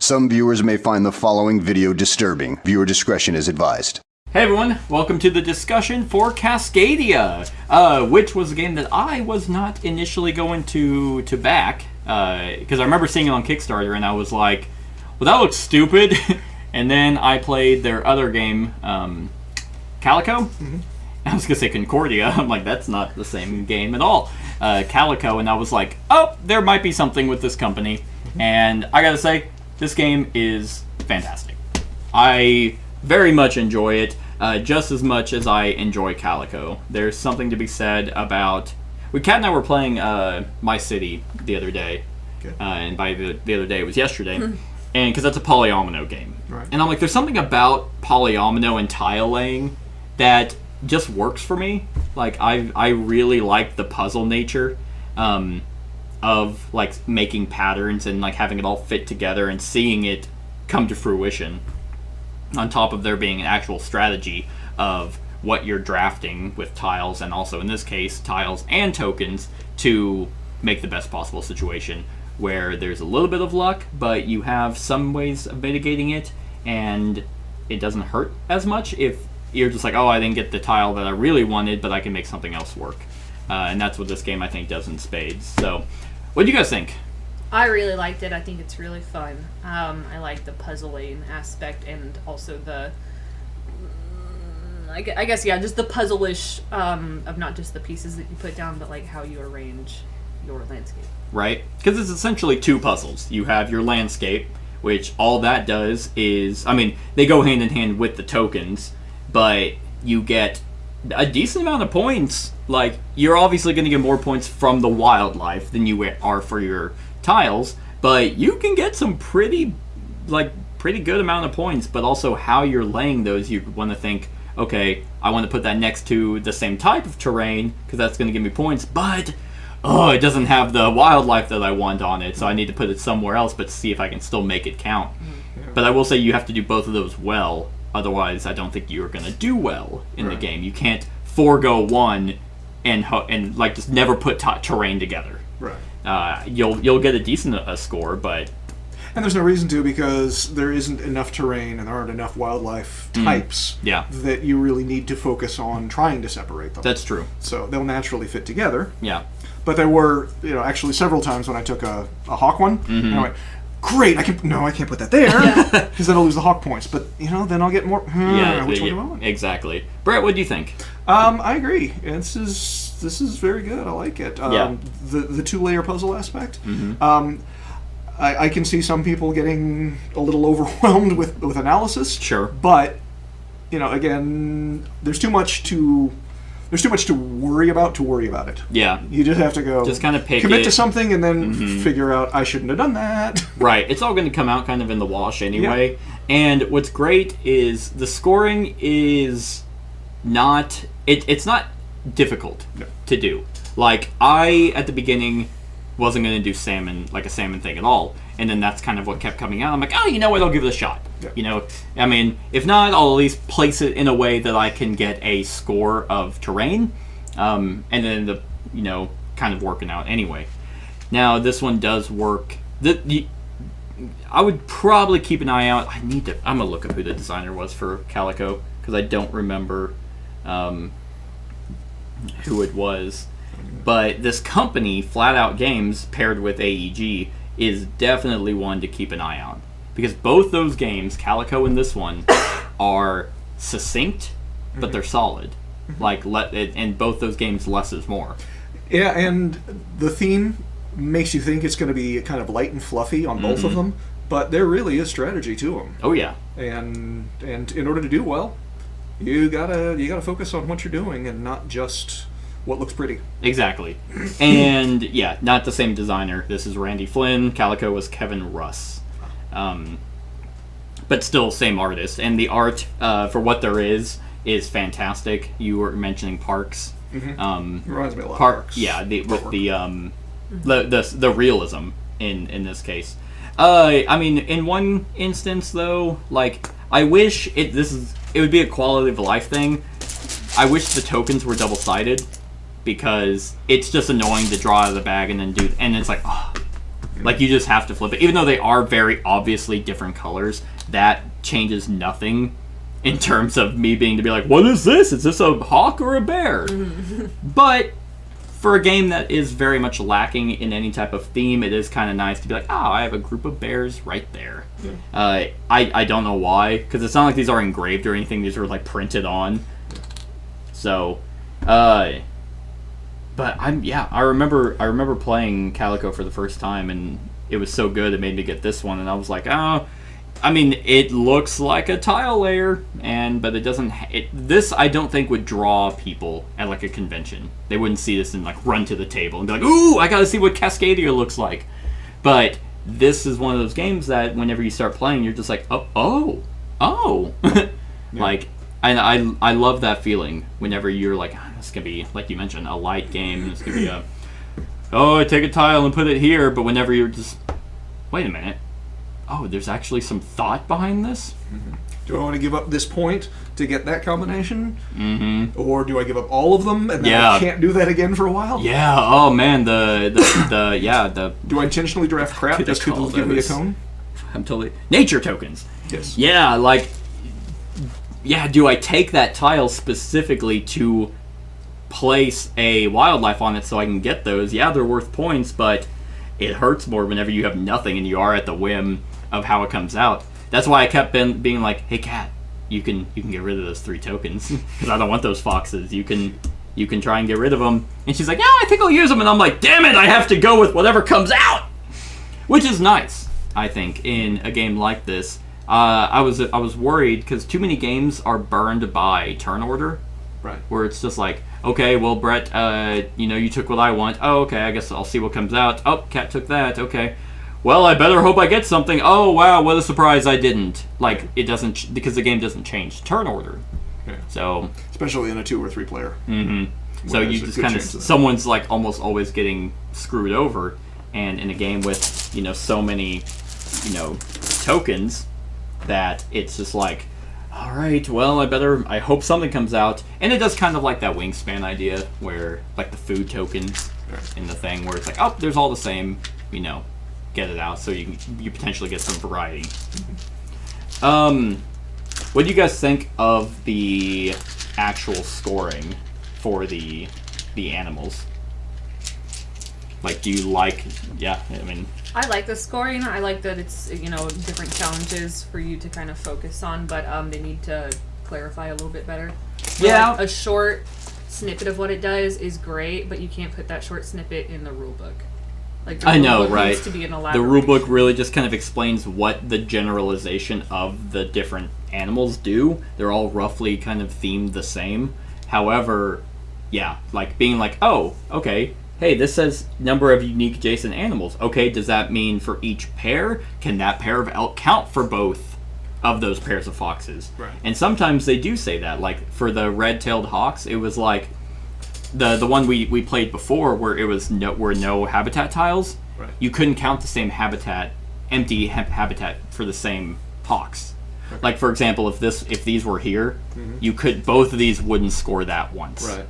Some viewers may find the following video disturbing. Viewer discretion is advised. Hey everyone, welcome to the discussion for Cascadia, which was a game that I was not initially going to back, because I remember seeing it on Kickstarter and I was like, well, that looks stupid. And then I played their other game, Calico. Mm-hmm. I was going to say Concordia. I'm like, that's not the same game at all. Calico, and I was like, oh, there might be something with this company. Mm-hmm. And I gotta say, this game is fantastic. I very much enjoy it, just as much as I enjoy Calico. There's something to be said about... Kat and I were playing My City the other day, okay. And by the other day, it was yesterday, and because that's a polyomino game. Right. And I'm like, there's something about polyomino and tile laying that just works for me. Like, I really like the puzzle nature of like making patterns and like having it all fit together and seeing it come to fruition, on top of there being an actual strategy of what you're drafting with tiles, and also in this case tiles and tokens, to make the best possible situation where there's a little bit of luck, but you have some ways of mitigating it, and it doesn't hurt as much if you're just like, oh, I didn't get the tile that I really wanted, but I can make something else work. And that's what this game, I think, does in spades. So, what do you guys think? I really liked it. I think it's really fun. I like the puzzling aspect, and also the... I guess, yeah, just the puzzle-ish of not just the pieces that you put down, but like how you arrange your landscape. Right? Because it's essentially two puzzles. You have your landscape, which all that does is... I mean, they go hand in hand with the tokens, but you get a decent amount of points. Like, you're obviously going to get more points from the wildlife than you are for your tiles, but you can get some pretty good amount of points. But also how you're laying those, you want to think, okay, I want to put that next to the same type of terrain because that's going to give me points, but it doesn't have the wildlife that I want on it, so I need to put it somewhere else, but see if I can still make it count. Yeah. But I will say you have to do both of those well, otherwise I don't think you're going to do well in the game. You can't forego one and like just never put terrain together. Right. You'll get a decent score, but... And there's no reason to, because there isn't enough terrain and there aren't enough wildlife types that you really need to focus on trying to separate them. That's true. So they'll naturally fit together. Yeah. But there were, actually several times when I took a hawk one, and I went, great, I can't put that there, because then I'll lose the hawk points. But, then I'll get more, which one do I want? Exactly. Brett, what do you think? I agree. This is very good. I like it. The two-layer puzzle aspect. Mm-hmm. I can see some people getting a little overwhelmed with analysis. Sure. But, again, there's too much to worry about it. Yeah. You just have to go... Just kind of commit to something and then figure out, I shouldn't have done that. Right. It's all going to come out kind of in the wash anyway. Yeah. And what's great is the scoring is not... It's not difficult to do. Like, I, at the beginning... wasn't going to do a salmon thing at all, and then that's kind of what kept coming out. I'm like, oh, you know what, I'll give it a shot. Yeah. I mean, if not, I'll at least place it in a way that I can get a score of terrain, and then end up, kind of working out anyway. Now, this one does work. I would probably keep an eye out. I'm going to look up who the designer was for Calico, because I don't remember who it was. But this company, Flat Out Games, paired with AEG, is definitely one to keep an eye on. Because both those games, Calico and this one, are succinct, but they're solid. And both those games, less is more. Yeah, and the theme makes you think it's going to be kind of light and fluffy on both of them, but there really is strategy to them. Oh, yeah. And in order to do well, you gotta focus on what you're doing and not just... what looks pretty. Exactly. And, yeah, not the same designer. This is Randy Flynn. Calico was Kevin Russ. But still, same artist. And the art, for what there is fantastic. You were mentioning Parks. Mm-hmm. Reminds me a lot of Parks. Yeah, with the realism in this case. I mean, in one instance, though, like, I wish it would be a quality of life thing. I wish the tokens were double-sided, because it's just annoying to draw out of the bag and then and it's like, Like, you just have to flip it. Even though they are very obviously different colors, that changes nothing in terms of me being to be like, what is this? Is this a hawk or a bear? But for a game that is very much lacking in any type of theme, it is kind of nice to be like, oh, I have a group of bears right there. Yeah. I don't know why, because it's not like these are engraved or anything. These are, like, printed on. So, but I remember playing Calico for the first time, and it was so good it made me get this one, and I was like, oh, I mean, it looks like a tile layer, but it doesn't. This I don't think would draw people at like a convention. They wouldn't see this and like run to the table and be like, "Ooh, I gotta see what Cascadia looks like." But this is one of those games that whenever you start playing, you're just like, oh. Yeah. Like, and I love that feeling whenever you're like, this could be, like you mentioned, a light game. This could be I take a tile and put it here. But whenever you're just, wait a minute. Oh, there's actually some thought behind this? Mm-hmm. Do I want to give up this point to get that combination? Mm-hmm. Or do I give up all of them and then I can't do that again for a while? Yeah, oh man, the Do I intentionally draft crap just to give me a cone? I'm totally... Nature tokens! Yes. Yeah, like... Yeah, do I take that tile specifically to place a wildlife on it so I can get those? Yeah, they're worth points, but it hurts more whenever you have nothing and you are at the whim of how it comes out. That's why I kept being like, hey Kat, you can get rid of those 3 tokens because I don't want those foxes. You can try and get rid of them. And she's like, yeah, I think I'll use them. And I'm like, damn it, I have to go with whatever comes out, which is nice. I think in a game like this, I was worried because too many games are burned by turn order. Right. Where it's just like, okay, well, Brett, you took what I want. Oh, okay, I guess I'll see what comes out. Oh, Kat took that. Okay. Well, I better hope I get something. Oh, wow, what a surprise, I didn't. Like, it doesn't, because the game doesn't change turn order. Yeah. So. Especially in a 2 or 3 player. Mm-hmm. So you just kind of, someone's like almost always getting screwed over. And in a game with, so many, tokens, that it's just like, all right, well, I hope something comes out. And it does kind of like that Wingspan idea where, like, the food tokens in the thing where it's like, oh, there's all the same, get it out so you potentially get some variety. What do you guys think of the actual scoring for the animals? Like, do you like, I like the scoring. I like that it's, different challenges for you to kind of focus on, but they need to clarify a little bit better. Yeah. Like, a short snippet of what it does is great, but you can't put that short snippet in the rule book. Like, the I know, rule book right? needs to be an The elaboration. rule book really just kind of explains what the generalization of the different animals do. They're all roughly kind of themed the same. However, yeah, like being like, oh, okay, hey, this says number of unique adjacent animals. Okay, does that mean for each pair? Can that pair of elk count for both of those pairs of foxes? Right. And sometimes they do say that. Like for the red-tailed hawks, it was like the one we played before where it was no habitat tiles. Right. You couldn't count the same empty habitat for the same hawks. Okay. Like for example, if these were here, both of these wouldn't score that once. Right.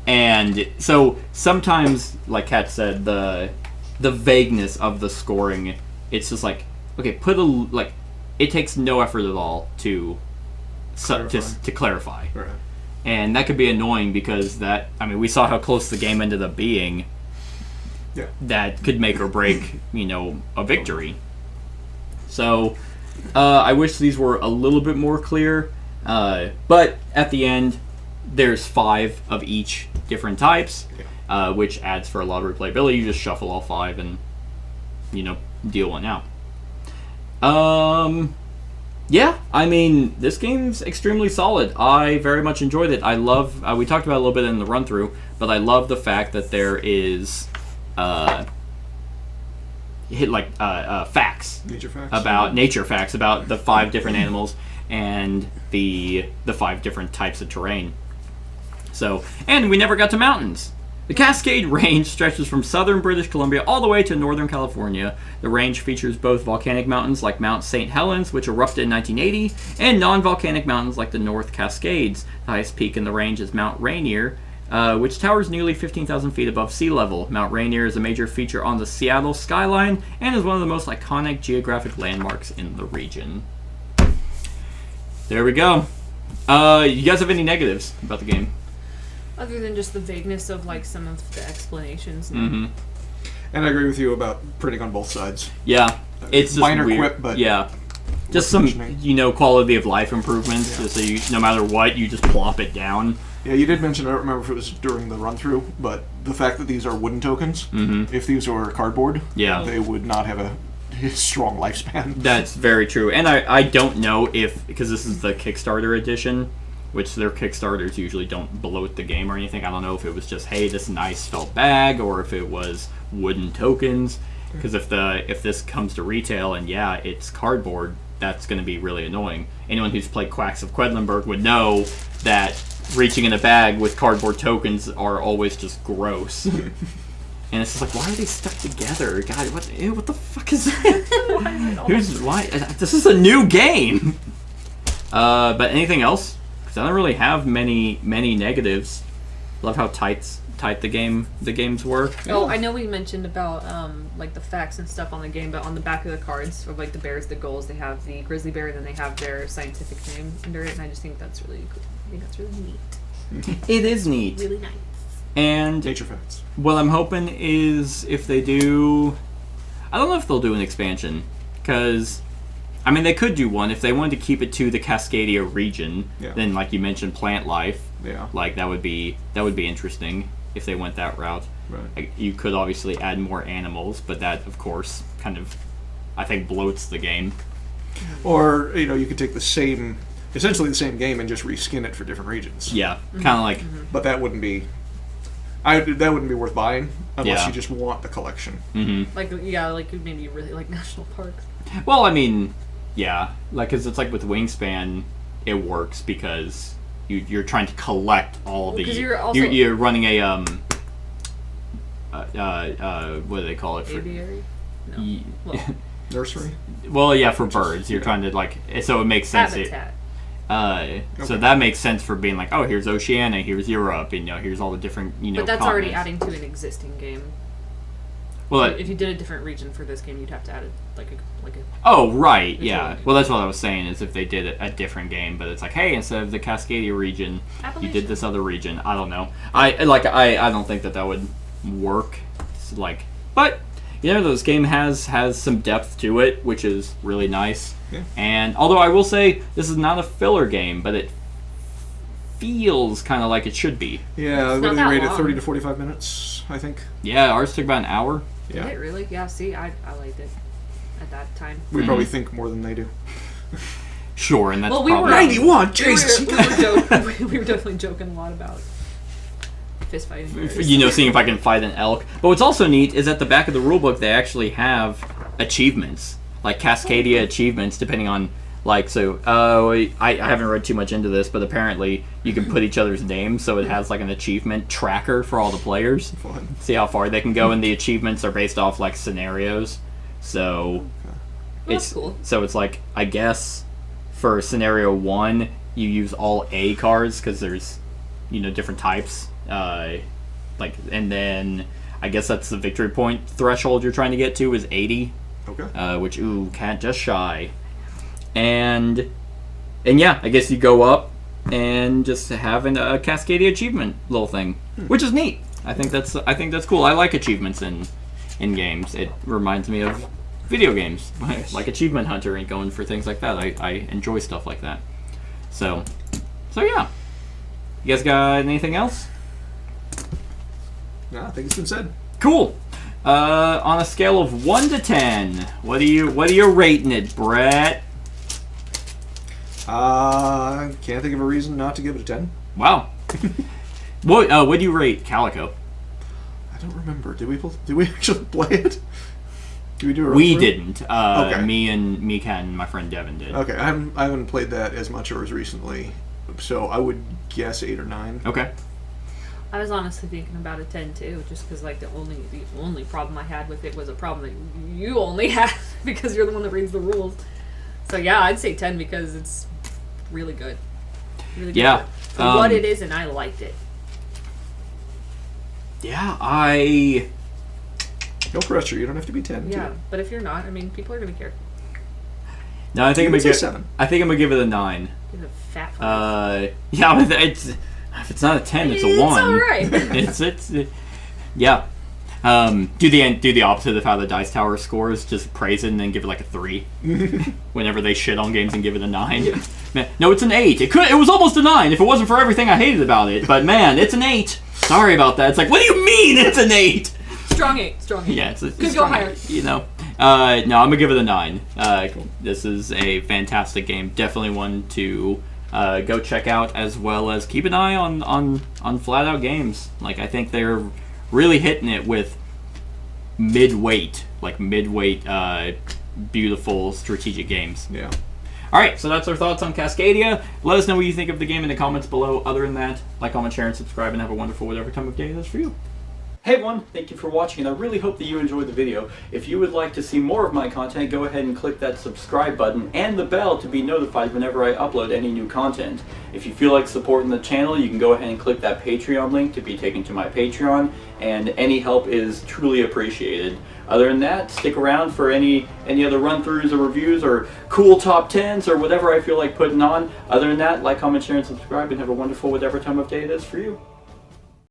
And so sometimes, like Kat said, the vagueness of the scoring, it's just like, okay, it takes no effort at all to clarify. Right. And that could be annoying because we saw how close the game ended up being. Yeah. That could make or break, a victory. So, I wish these were a little bit more clear. But at the end, there's 5 of each different types, which adds for a lot of replayability. You just shuffle all 5 and, deal one out. Yeah, this game's extremely solid. I very much enjoyed it. I love, we talked about it a little bit in the run-through, but I love the fact that there is, facts. Nature facts about the 5 different animals and the 5 different types of terrain. So, and we never got to mountains. The Cascade Range stretches from southern British Columbia all the way to northern California. The range features both volcanic mountains like Mount St. Helens, which erupted in 1980, and non-volcanic mountains like the North Cascades. The highest peak in the range is Mount Rainier, which towers nearly 15,000 feet above sea level. Mount Rainier is a major feature on the Seattle skyline and is one of the most iconic geographic landmarks in the region. There we go. You guys have any negatives about the game? Other than just the vagueness of like some of the explanations. Mm-hmm. And I agree with you about printing on both sides. Yeah, it's just minor weird. quip, but yeah, just some conditioning. quality of life improvements. Yeah. Just so you, no matter what, you just plop it down. Yeah, you did mention, I don't remember if it was during the run-through, but the fact that these are wooden tokens, if these were cardboard, Yeah. they would not have a strong lifespan. That's very true. And I don't know if, because this is the Kickstarter edition, which their Kickstarters usually don't bloat the game or anything. I don't know if it was just, hey, this nice felt bag, or if it was wooden tokens. Because if this comes to retail and yeah, it's cardboard, that's going to be really annoying. Anyone who's played Quacks of Quedlinburg would know that reaching in a bag with cardboard tokens are always just gross. And it's just like, why are they stuck together? God, what the fuck is that? Why? This is a new game. But anything else? Because I don't really have many negatives. Love how tight the games were. Oh, I know we mentioned about like the facts and stuff on the game, but on the back of the cards of like the bears, the goals, they have the grizzly bear, and then they have their scientific name under it, and I just think that's really cool. I think that's really neat. It is neat. Really nice. And Nature facts. what I'm hoping is if they do, I don't know if they'll do an expansion, because I mean they could do one if they wanted to keep it to the Cascadia region. Yeah. Then, like you mentioned, plant life. Yeah. Like that would be interesting if they went that route. Right. Like, you could obviously add more animals, but that of course kind of I think bloats the game. Or, you could take essentially the same game and just reskin it for different regions. Yeah, kind of like. But that wouldn't be that wouldn't be worth buying unless Yeah. you just want the collection. Like like maybe you really like national parks. Well, I mean, yeah, like because it's like with Wingspan, it works because you're trying to collect all the. 'cause you're also- you're running a what do they call it for? Aviary. No. Ye- Well, Nursery? Well, yeah, for birds, you're trying to like, so it makes sense. habitat. So that makes sense for being like, oh, here's Oceania, here's Europe, and here's all the different But that's already continents. adding to an existing game. Well, If you did a different region for this game, you'd have to add like a. oh, right, yeah. totally- Well, that's what I was saying is if they did a different game, but it's like, hey, instead of the Cascadia region, you did this other region. I don't know. I don't think that would work. It's like, but this game has some depth to it, which is really nice. Yeah. And although I will say this is not a filler game, but it feels kind of like it should be. Yeah, It's what not do they that rate it? long. 30 to 45 minutes, I think. Yeah, ours took about an hour. Did it really? Yeah. See, I liked it at that time. We probably think more than they do. Sure, and that's Well, we probably were 91! Jesus! we were definitely joking a lot about fist fighting. bears. seeing if I can fight an elk. But what's also neat is at the back of the rulebook they actually have achievements, like Cascadia achievements, depending on like. So I haven't read too much into this, but apparently you can put each other's names, so it has like an achievement tracker for all the players. Fun. See how far they can go, and the achievements are based off like scenarios. So That's cool. So it's like, I guess for scenario 1 you use all A cards because there's different types. Like, and then I guess that's the victory point threshold you're trying to get to is 80. Okay. Which can't just shy. And yeah, I guess you go up and just have a Cascadia achievement little thing, which is neat. I think that's cool. I like achievements in games. It reminds me of video games, like Achievement Hunter and going for things like that. I enjoy stuff like that. So yeah. You guys got anything else? No, I think it's been said. Cool. On a scale of 1 to 10, what are you rating it, Brett? Can't think of a reason not to give it a 10. Wow. What do you rate Calico? I don't remember. Did we actually play it? Did we do a We run-through? didn't. Okay. Me and Mika and my friend Devin did. Okay, I haven't played that as much or as recently, so I would guess 8 or 9. Okay. I was honestly thinking about a 10 too, just because like the only problem I had with it was a problem that you only had because you're the one that reads the rules. So yeah, I'd say 10 because it's really good. Really good Yeah, for what it is, and I liked it. I No pressure. You don't have to be 10. Yeah, too. but if you're not, I mean, people are gonna care. no, I think You I'm would gonna say give 7. I think I'm gonna give it a 9. Give it a fat 5. Yeah, but if it's not a 10, it's a 1. It's alright. it's yeah. Do the opposite of how the Dice Tower scores. Just praise it and then give it like a 3. Whenever they shit on games and give it a 9. Man, no, it's an 8. It was almost a 9 if it wasn't for everything I hated about it. But man, it's an 8. Sorry about that. It's like, what do you mean it's an 8? Strong 8. Yeah, it's Could go strong higher. 8, you know. No, I'm gonna give it a 9. This is a fantastic game. Definitely one to go check out, as well as keep an eye on Flat Out Games. Like, I think they're really hitting it with mid-weight, beautiful strategic games. Yeah. All right, so that's our thoughts on Cascadia. Let us know what you think of the game in the comments below. Other than that, like, comment, share, and subscribe, and have a wonderful whatever time of day it is for you. Hey everyone, thank you for watching, and I really hope that you enjoyed the video. If you would like to see more of my content, go ahead and click that subscribe button and the bell to be notified whenever I upload any new content. If you feel like supporting the channel, you can go ahead and click that Patreon link to be taken to my Patreon, and any help is truly appreciated. Other than that, stick around for any other run-throughs or reviews or cool top 10s or whatever I feel like putting on. Other than that, like, comment, share, and subscribe, and have a wonderful whatever time of day it is for you.